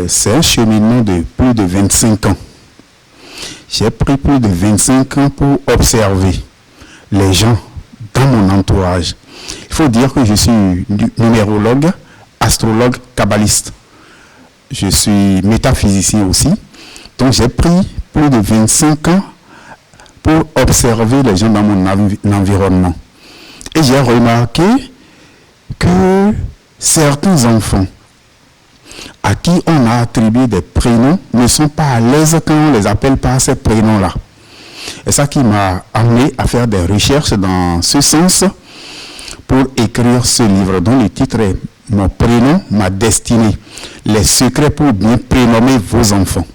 c'est un cheminement de plus de 25 ans. J'ai pris plus de 25 ans pour observer les gens dans mon entourage. Il faut dire que je suis numérologue, astrologue, kabbaliste. Je suis métaphysicien aussi. Donc j'ai pris plus de 25 ans pour observer les gens dans mon environnement. Et j'ai remarqué que certains enfants à qui on a attribué des prénoms ne sont pas à l'aise quand on les appelle par ces prénoms-là. Et ça qui m'a amené à faire des recherches dans ce sens pour écrire ce livre dont le titre est « Mon prénom, ma destinée. Les secrets pour bien prénommer vos enfants ».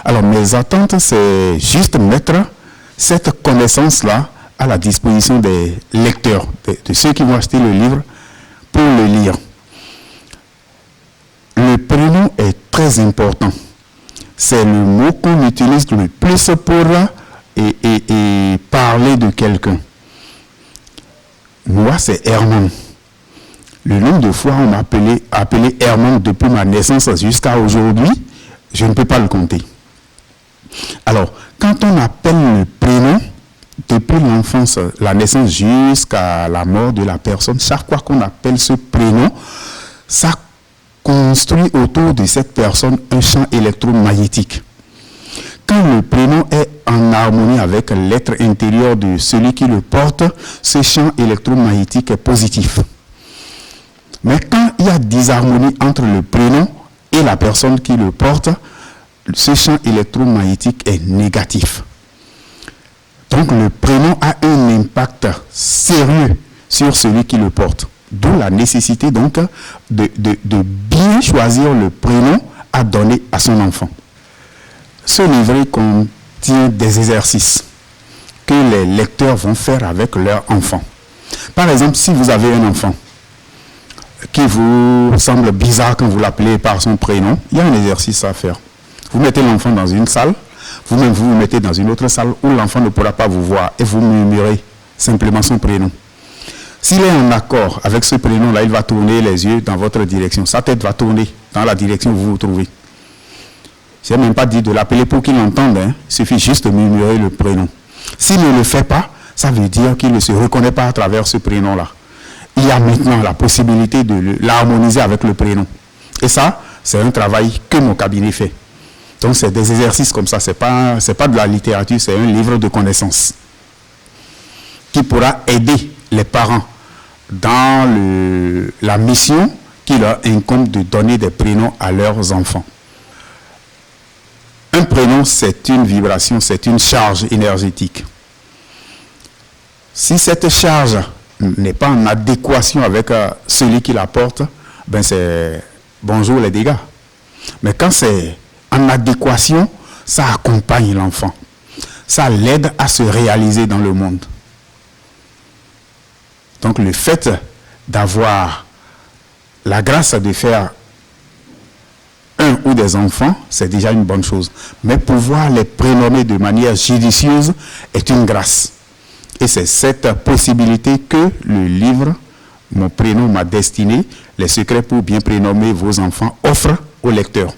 Alors mes attentes, c'est juste mettre cette connaissance-là à la disposition des lecteurs, de ceux qui vont acheter le livre pour le lire. Le prénom est très important. C'est le mot qu'on utilise le plus pour parler de quelqu'un. Moi, c'est Herman. Le nombre de fois on m'a appelé Herman depuis ma naissance jusqu'à aujourd'hui, je ne peux pas le compter. Alors, quand on appelle le prénom, depuis l'enfance, la naissance jusqu'à la mort de la personne, chaque fois qu'on appelle ce prénom, ça construit autour de cette personne un champ électromagnétique. Quand le prénom est en harmonie avec l'être intérieur de celui qui le porte, ce champ électromagnétique est positif. Mais quand il y a disharmonie entre le prénom et la personne qui le porte, ce champ électromagnétique est négatif. Donc le prénom a un impact sérieux sur celui qui le porte. D'où la nécessité donc de bien choisir le prénom à donner à son enfant. Ce livret contient des exercices que les lecteurs vont faire avec leur enfant. Par exemple, si vous avez un enfant qui vous semble bizarre quand vous l'appelez par son prénom, il y a un exercice à faire. Vous mettez l'enfant dans une salle, vous-même vous mettez dans une autre salle où l'enfant ne pourra pas vous voir et vous murmurez simplement son prénom. S'il est en accord avec ce prénom-là, il va tourner les yeux dans votre direction. Sa tête va tourner dans la direction où vous vous trouvez. Je n'ai même pas dit de l'appeler pour qu'il entende. Il suffit juste de murmurer le prénom. S'il ne le fait pas, ça veut dire qu'il ne se reconnaît pas à travers ce prénom-là. Il y a maintenant la possibilité de l'harmoniser avec le prénom. Et ça, c'est un travail que mon cabinet fait. Donc c'est des exercices comme ça. C'est pas de la littérature, c'est un livre de connaissances qui pourra aider les parents dans la mission qui leur incombe de donner des prénoms à leurs enfants. Un prénom, c'est une vibration, c'est une charge énergétique. Si cette charge n'est pas en adéquation avec celui qui la porte, ben c'est bonjour les dégâts. Mais quand c'est en adéquation, ça accompagne l'enfant. Ça l'aide à se réaliser dans le monde. Donc le fait d'avoir la grâce de faire un ou des enfants, c'est déjà une bonne chose. Mais pouvoir les prénommer de manière judicieuse est une grâce. Et c'est cette possibilité que le livre, Mon prénom, ma destinée, les secrets pour bien prénommer vos enfants, offre aux lecteurs.